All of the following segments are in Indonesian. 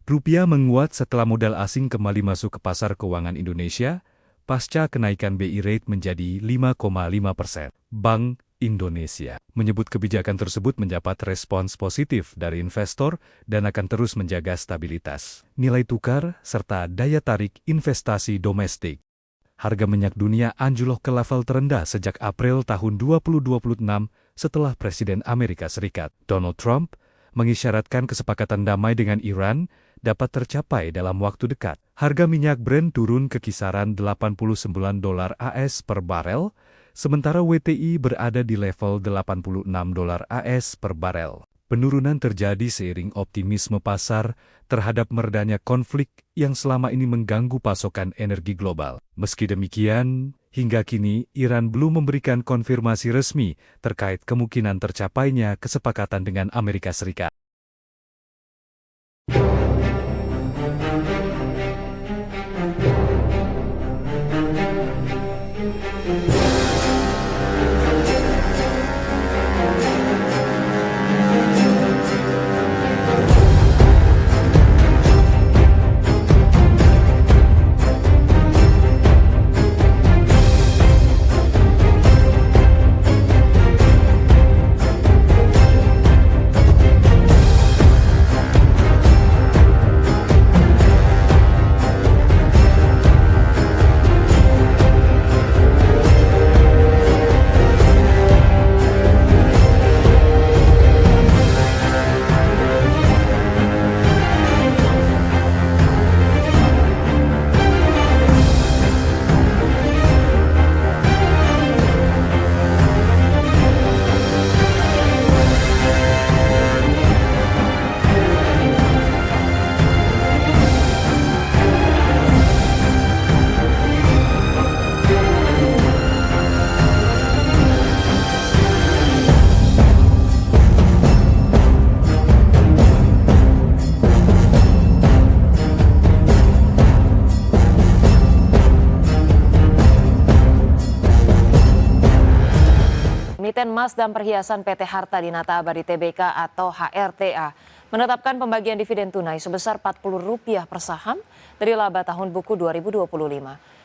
Rupiah menguat setelah modal asing kembali masuk ke pasar keuangan Indonesia, pasca kenaikan BI Rate menjadi 5,5%. Bank Indonesia menyebut kebijakan tersebut mendapat respons positif dari investor dan akan terus menjaga stabilitas nilai tukar serta daya tarik investasi domestik. Harga minyak dunia anjlok ke level terendah sejak April tahun 2026 setelah Presiden Amerika Serikat, Donald Trump, mengisyaratkan kesepakatan damai dengan Iran dapat tercapai dalam waktu dekat. Harga minyak Brent turun ke kisaran $89 AS per barel, sementara WTI berada di level $86 AS per barel. Penurunan terjadi seiring optimisme pasar terhadap meredanya konflik yang selama ini mengganggu pasokan energi global. Meski demikian, hingga kini Iran belum memberikan konfirmasi resmi terkait kemungkinan tercapainya kesepakatan dengan Amerika Serikat. Emiten Emas dan Perhiasan PT Harta Dinata Abadi Tbk atau HRTA menetapkan pembagian dividen tunai sebesar Rp40 per saham dari laba tahun buku 2025.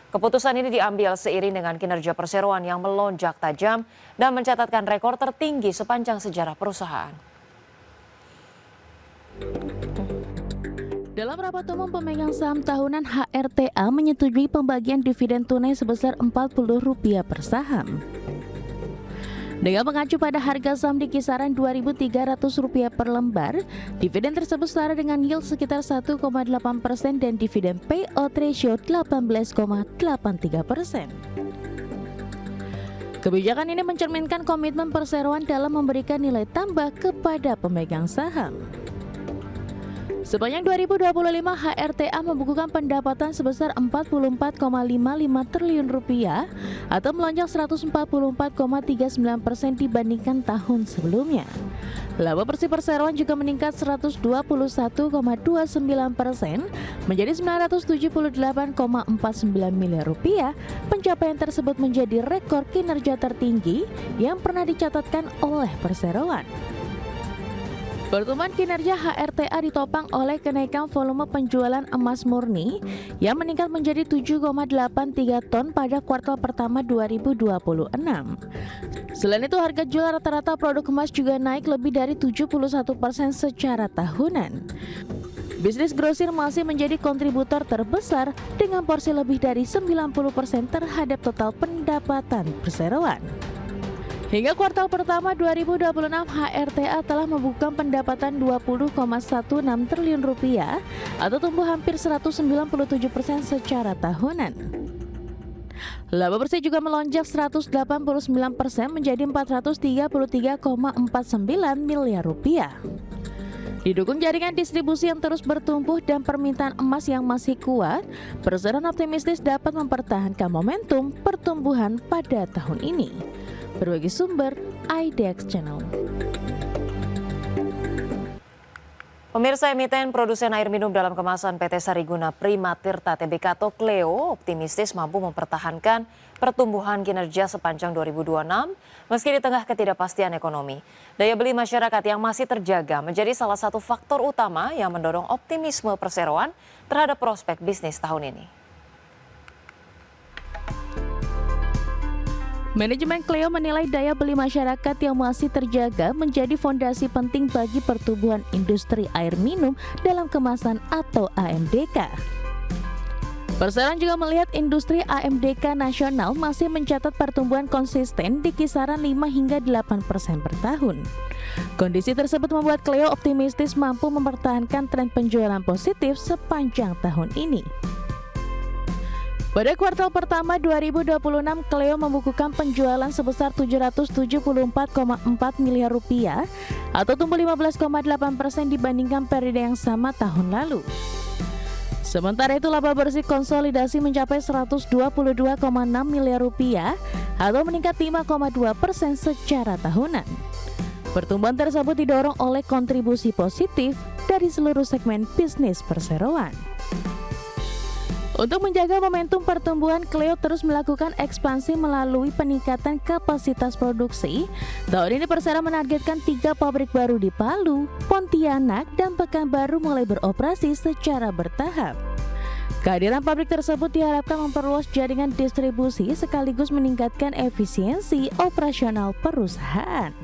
Keputusan ini diambil seiring dengan kinerja perseroan yang melonjak tajam dan mencatatkan rekor tertinggi sepanjang sejarah perusahaan. Dalam rapat umum pemegang saham tahunan, HRTA menyetujui pembagian dividen tunai sebesar Rp40 per saham. Dengan mengacu pada harga saham di kisaran Rp2.300 per lembar, dividen tersebut setara dengan yield sekitar 1,8% dan dividen payout ratio 18,83%. Kebijakan ini mencerminkan komitmen perseroan dalam memberikan nilai tambah kepada pemegang saham. Sepanjang 2025, HRTA membukukan pendapatan sebesar Rp44,55 triliun atau melonjak 144,39% dibandingkan tahun sebelumnya. Laba bersih perseroan juga meningkat 121,29% menjadi Rp978,49 miliar. Pencapaian tersebut menjadi rekor kinerja tertinggi yang pernah dicatatkan oleh perseroan. Pertumbuhan kinerja HRTA ditopang oleh kenaikan volume penjualan emas murni yang meningkat menjadi 7,83 ton pada kuartal pertama 2026. Selain itu, harga jual rata-rata produk emas juga naik lebih dari 71% secara tahunan. Bisnis grosir masih menjadi kontributor terbesar dengan porsi lebih dari 90% terhadap total pendapatan perseroan. Hingga kuartal pertama 2026, HRTA telah membukukan pendapatan Rp20,16 triliun atau tumbuh hampir 197% secara tahunan. Laba bersih juga melonjak 189% menjadi Rp433,49 miliar. Didukung jaringan distribusi yang terus bertumbuh dan permintaan emas yang masih kuat, perseroan optimistis dapat mempertahankan momentum pertumbuhan pada tahun ini. Berbagi sumber, IDX Channel. Pemirsa, emiten produsen air minum dalam kemasan PT Sariguna Prima Tirta Tbk atau Cleo optimistis mampu mempertahankan pertumbuhan kinerja sepanjang 2026 meski di tengah ketidakpastian ekonomi. Daya beli masyarakat yang masih terjaga menjadi salah satu faktor utama yang mendorong optimisme perseroan terhadap prospek bisnis tahun ini. Manajemen Cleo menilai daya beli masyarakat yang masih terjaga menjadi fondasi penting bagi pertumbuhan industri air minum dalam kemasan atau AMDK. Perseroan juga melihat industri AMDK nasional masih mencatat pertumbuhan konsisten di kisaran 5 hingga 8% per tahun. Kondisi tersebut membuat Cleo optimistis mampu mempertahankan tren penjualan positif sepanjang tahun ini. Pada kuartal pertama 2026, Cleo membukukan penjualan sebesar 774,4 miliar rupiah atau tumbuh 15,8% dibandingkan periode yang sama tahun lalu. Sementara itu laba bersih konsolidasi mencapai 122,6 miliar rupiah atau meningkat 5,2% secara tahunan. Pertumbuhan tersebut didorong oleh kontribusi positif dari seluruh segmen bisnis perseroan. Untuk menjaga momentum pertumbuhan, Cleo terus melakukan ekspansi melalui peningkatan kapasitas produksi. Tahun ini Persero menargetkan 3 pabrik baru di Palu, Pontianak, dan Pekanbaru mulai beroperasi secara bertahap. Kehadiran pabrik tersebut diharapkan memperluas jaringan distribusi sekaligus meningkatkan efisiensi operasional perusahaan.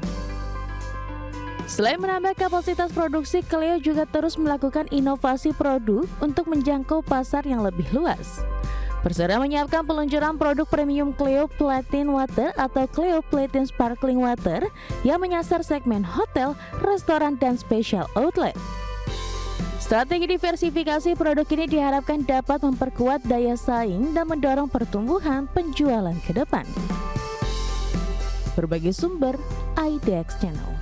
Selain menambah kapasitas produksi, Cleo juga terus melakukan inovasi produk untuk menjangkau pasar yang lebih luas. Persero menyiapkan peluncuran produk premium Cleo Platin Water atau Cleo Platin Sparkling Water yang menyasar segmen hotel, restoran, dan special outlet. Strategi diversifikasi produk ini diharapkan dapat memperkuat daya saing dan mendorong pertumbuhan penjualan ke depan. Berbagai sumber, IDX Channel.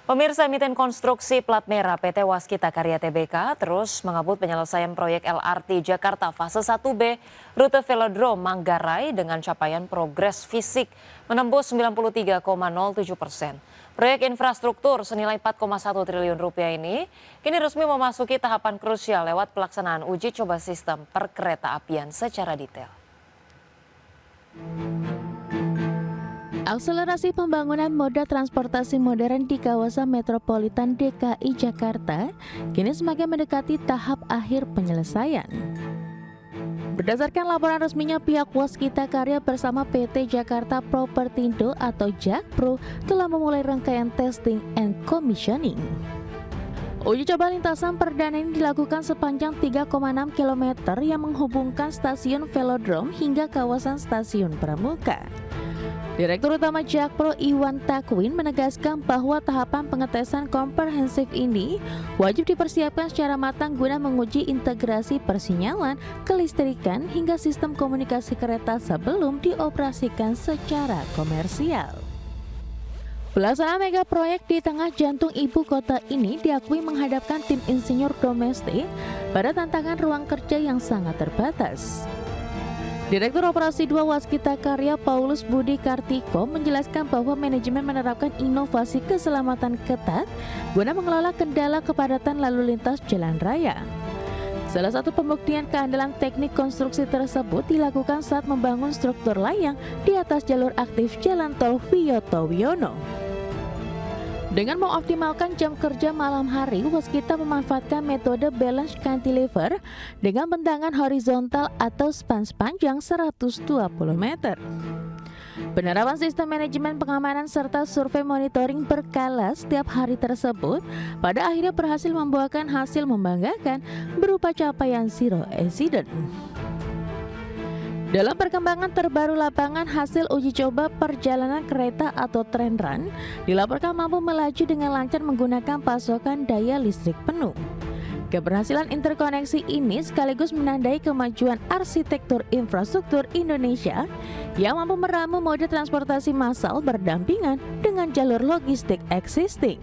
Pemirsa, emiten konstruksi plat merah PT Waskita Karya Tbk terus mengebut penyelesaian proyek LRT Jakarta fase 1B rute Velodrome Manggarai dengan capaian progres fisik menembus 93,07%. Proyek infrastruktur senilai 4,1 triliun rupiah ini kini resmi memasuki tahapan krusial lewat pelaksanaan uji coba sistem perkereta-apian secara detail. Akselerasi pembangunan moda transportasi modern di kawasan metropolitan DKI Jakarta kini semakin mendekati tahap akhir penyelesaian. Berdasarkan laporan resminya, pihak Waskita Karya bersama PT Jakarta Propertindo atau JAKPRO telah memulai rangkaian testing and commissioning. Uji coba lintasan perdana ini dilakukan sepanjang 3,6 km yang menghubungkan stasiun Velodrome hingga kawasan stasiun Pramuka. Direktur Utama JAKPRO Iwan Takwin menegaskan bahwa tahapan pengetesan komprehensif ini wajib dipersiapkan secara matang guna menguji integrasi persinyalan, kelistrikan, hingga sistem komunikasi kereta sebelum dioperasikan secara komersial. Pelaksanaan mega proyek di tengah jantung ibu kota ini diakui menghadapkan tim insinyur domestik pada tantangan ruang kerja yang sangat terbatas. Direktur Operasi 2 Waskita Karya Paulus Budi Kartiko menjelaskan bahwa manajemen menerapkan inovasi keselamatan ketat guna mengelola kendala kepadatan lalu lintas jalan raya. Salah satu pembuktian keandalan teknik konstruksi tersebut dilakukan saat membangun struktur layang di atas jalur aktif Jalan Tol Wiyoto Wiono. Dengan mengoptimalkan jam kerja malam hari, Waskita memanfaatkan metode balance cantilever dengan bentangan horizontal atau span sepanjang 120 meter. Penerapan sistem manajemen pengamanan serta survei monitoring berkala setiap hari tersebut pada akhirnya berhasil membuahkan hasil membanggakan berupa capaian zero accident. Dalam perkembangan terbaru lapangan, hasil uji coba perjalanan kereta atau train run dilaporkan mampu melaju dengan lancar menggunakan pasokan daya listrik penuh. Keberhasilan interkoneksi ini sekaligus menandai kemajuan arsitektur infrastruktur Indonesia yang mampu meramu moda transportasi massal berdampingan dengan jalur logistik existing.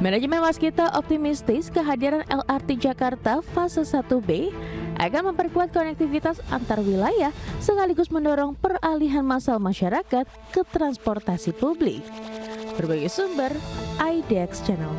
Manajemen Waskita optimistis kehadiran LRT Jakarta fase 1B akan memperkuat konektivitas antar wilayah sekaligus mendorong peralihan massal masyarakat ke transportasi publik. Berbagai sumber, IDX Channel.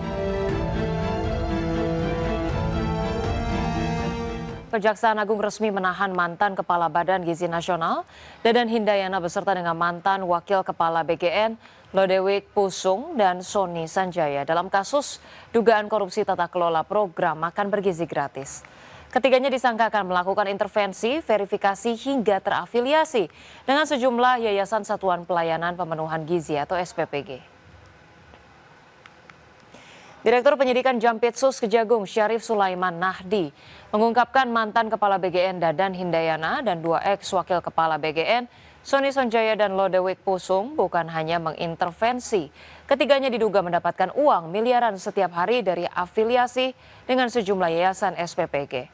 Kejaksaan Agung resmi menahan mantan Kepala Badan Gizi Nasional, Dadan Hindayana beserta dengan mantan Wakil Kepala BGN, Lodewijk Pusung dan Sony Sanjaya dalam kasus dugaan korupsi tata kelola program makan bergizi gratis. Ketiganya disangkakan melakukan intervensi, verifikasi hingga terafiliasi dengan sejumlah Yayasan Satuan Pelayanan Pemenuhan Gizi atau SPPG. Direktur Penyidikan Jampitsus Kejagung Syarif Sulaiman Nahdi mengungkapkan mantan Kepala BGN Dadan Hindayana dan 2 ex-wakil Kepala BGN Sony Sanjaya dan Lodewijk Pusung bukan hanya mengintervensi. Ketiganya diduga mendapatkan uang miliaran setiap hari dari afiliasi dengan sejumlah yayasan SPPG.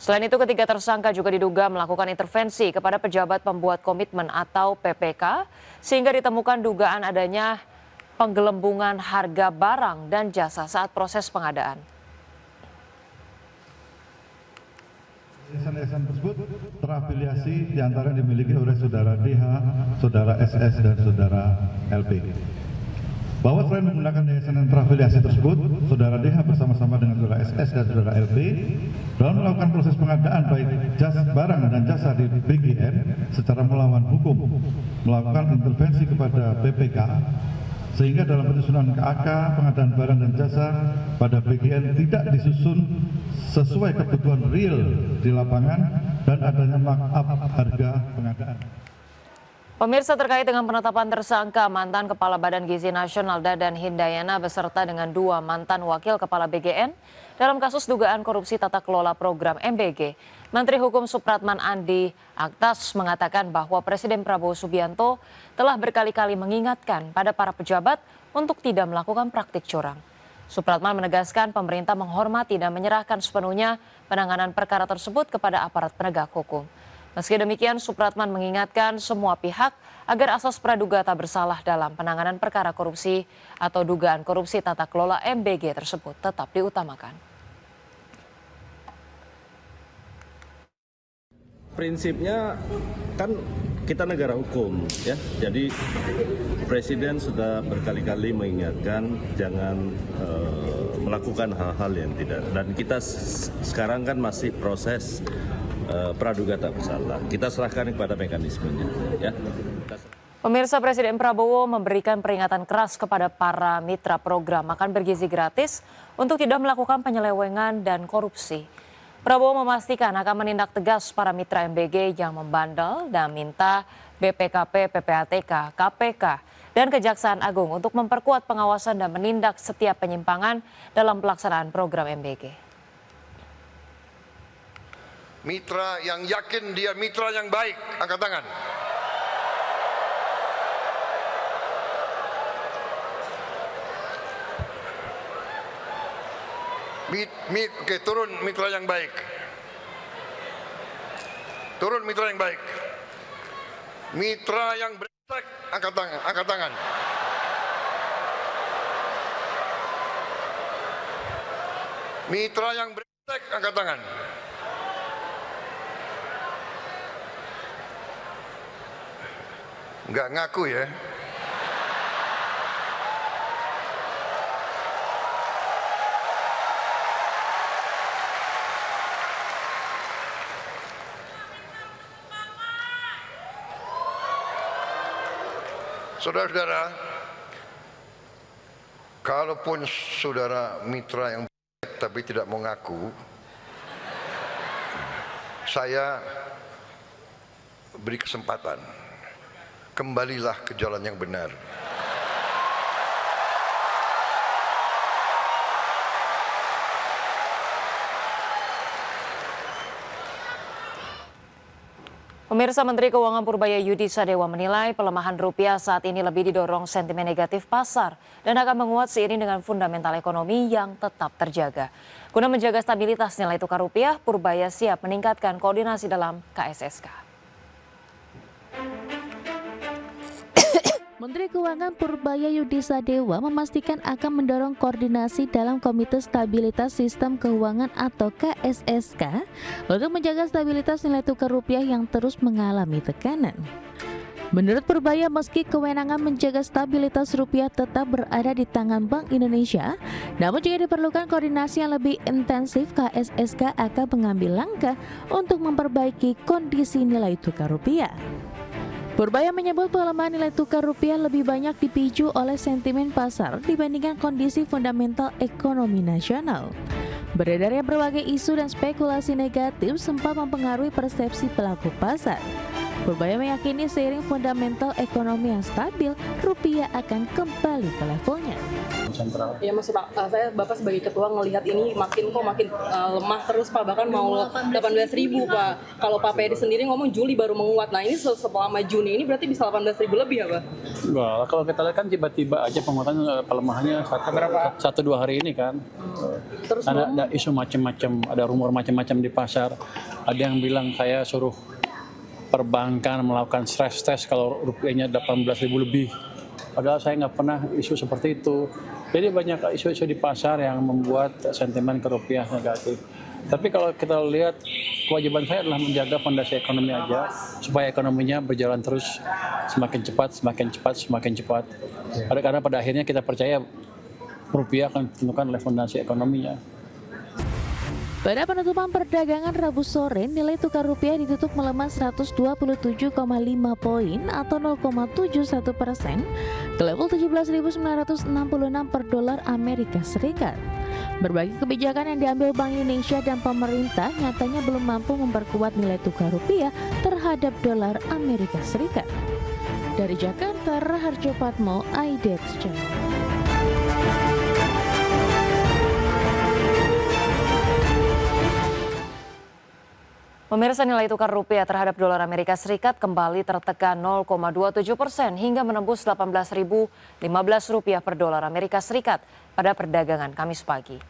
Selain itu, ketiga tersangka juga diduga melakukan intervensi kepada pejabat pembuat komitmen atau PPK sehingga ditemukan dugaan adanya penggelembungan harga barang dan jasa saat proses pengadaan. Yayasan tersebut terafiliasi diantara dimiliki oleh saudara DH, saudara SS, dan saudara LP. Bahwa selain menggunakan yayasan yang terafiliasi tersebut, saudara DH bersama-sama dengan saudara SS dan saudara LP dalam melakukan proses pengadaan baik barang dan jasa di BGN secara melawan hukum, melakukan intervensi kepada PPK, sehingga dalam penyusunan KAK pengadaan barang dan jasa pada BGN tidak disusun sesuai kebutuhan real di lapangan dan adanya markup harga pengadaan. Pemirsa, terkait dengan penetapan tersangka mantan Kepala Badan Gizi Nasional Dadan Hindayana beserta dengan 2 mantan Wakil Kepala BGN dalam kasus dugaan korupsi tata kelola program MBG, Menteri Hukum Supratman Andi Aktas mengatakan bahwa Presiden Prabowo Subianto telah berkali-kali mengingatkan pada para pejabat untuk tidak melakukan praktik curang. Supratman menegaskan pemerintah menghormati dan menyerahkan sepenuhnya penanganan perkara tersebut kepada aparat penegak hukum. Meski demikian, Supratman mengingatkan semua pihak agar asas praduga tak bersalah dalam penanganan perkara korupsi atau dugaan korupsi tata kelola MBG tersebut tetap diutamakan. Prinsipnya kan kita negara hukum ya, jadi Presiden sudah berkali-kali mengingatkan jangan melakukan hal-hal yang tidak, dan kita sekarang kan masih proses praduga tak bersalah. Kita serahkan kepada mekanismenya ya. Pemirsa, Presiden Prabowo memberikan peringatan keras kepada para mitra program makan bergizi gratis untuk tidak melakukan penyelewengan dan korupsi. Prabowo memastikan akan menindak tegas para mitra MBG yang membandel dan minta BPKP, PPATK, KPK, dan Kejaksaan Agung untuk memperkuat pengawasan dan menindak setiap penyimpangan dalam pelaksanaan program MBG. Mitra yang yakin dia mitra yang baik, angkat tangan. Oke, turun mitra yang baik. Turun mitra yang baik. Mitra yang brengsek, angkat tangan, angkat tangan. Mitra yang brengsek, angkat tangan. Enggak ngaku ya. Saudara-saudara, kalaupun saudara mitra yang baik tapi tidak mau ngaku, saya beri kesempatan, kembalilah ke jalan yang benar. Pemirsa, Menteri Keuangan Purbaya Yudi Sadewa menilai pelemahan rupiah saat ini lebih didorong sentimen negatif pasar dan akan menguat seiring dengan fundamental ekonomi yang tetap terjaga. Guna menjaga stabilitas nilai tukar rupiah, Purbaya siap meningkatkan koordinasi dalam KSSK. Menteri Keuangan Purbaya Yudi Sadewa memastikan akan mendorong koordinasi dalam Komite Stabilitas Sistem Keuangan atau KSSK untuk menjaga stabilitas nilai tukar rupiah yang terus mengalami tekanan. Menurut Purbaya, meski kewenangan menjaga stabilitas rupiah tetap berada di tangan Bank Indonesia, namun jika diperlukan koordinasi yang lebih intensif, KSSK akan mengambil langkah untuk memperbaiki kondisi nilai tukar rupiah. Purbaya menyebut pelemahan nilai tukar rupiah lebih banyak dipicu oleh sentimen pasar dibandingkan kondisi fundamental ekonomi nasional. Beredarnya berbagai isu dan spekulasi negatif sempat mempengaruhi persepsi pelaku pasar. Purbaya meyakini seiring fundamental ekonomi yang stabil, rupiah akan kembali ke levelnya. Ya masih Pak, Bapak sebagai ketua ngelihat ini makin lemah terus Pak, bahkan mau 18.000 Pak. Kalau Pak Peri sendiri ngomong Juli baru menguat, nah ini selama Juni ini berarti bisa 18.000 lebih ya Pak? Enggak, kalau kita lihat kan tiba-tiba aja penguatan pelemahannya 1-2 hari ini kan. Terus ada isu macam-macam, ada rumor macam-macam di pasar. Ada yang bilang saya suruh perbankan melakukan stress test kalau rupiahnya 18.000 lebih. Padahal saya nggak pernah isu seperti itu. Jadi banyak isu-isu di pasar yang membuat sentimen ke rupiah negatif. Tapi kalau kita lihat, kewajiban saya adalah menjaga fondasi ekonomi aja, supaya ekonominya berjalan terus semakin cepat. Karena pada akhirnya kita percaya rupiah akan tentukan oleh fondasi ekonominya. Pada penutupan perdagangan Rabu sore, nilai tukar rupiah ditutup melemah 127,5 poin atau 0,71% ke level 17.966 per dolar Amerika Serikat. Berbagai kebijakan yang diambil Bank Indonesia dan pemerintah nyatanya belum mampu memperkuat nilai tukar rupiah terhadap dolar Amerika Serikat. Dari Jakarta, Raharjo Patmo, IDX Channel. Pemirsa, nilai tukar rupiah terhadap dolar Amerika Serikat kembali tertekan 0,27% hingga menembus 18.015 rupiah per dolar Amerika Serikat pada perdagangan Kamis pagi.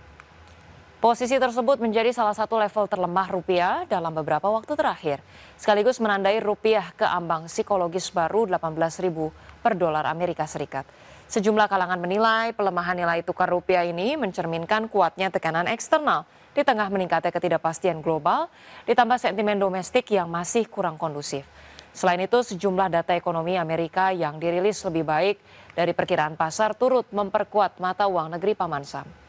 Posisi tersebut menjadi salah satu level terlemah rupiah dalam beberapa waktu terakhir, sekaligus menandai rupiah ke ambang psikologis baru 18.000 per dolar Amerika Serikat. Sejumlah kalangan menilai pelemahan nilai tukar rupiah ini mencerminkan kuatnya tekanan eksternal di tengah meningkatnya ketidakpastian global, ditambah sentimen domestik yang masih kurang kondusif. Selain itu, sejumlah data ekonomi Amerika yang dirilis lebih baik dari perkiraan pasar turut memperkuat mata uang negeri paman Sam.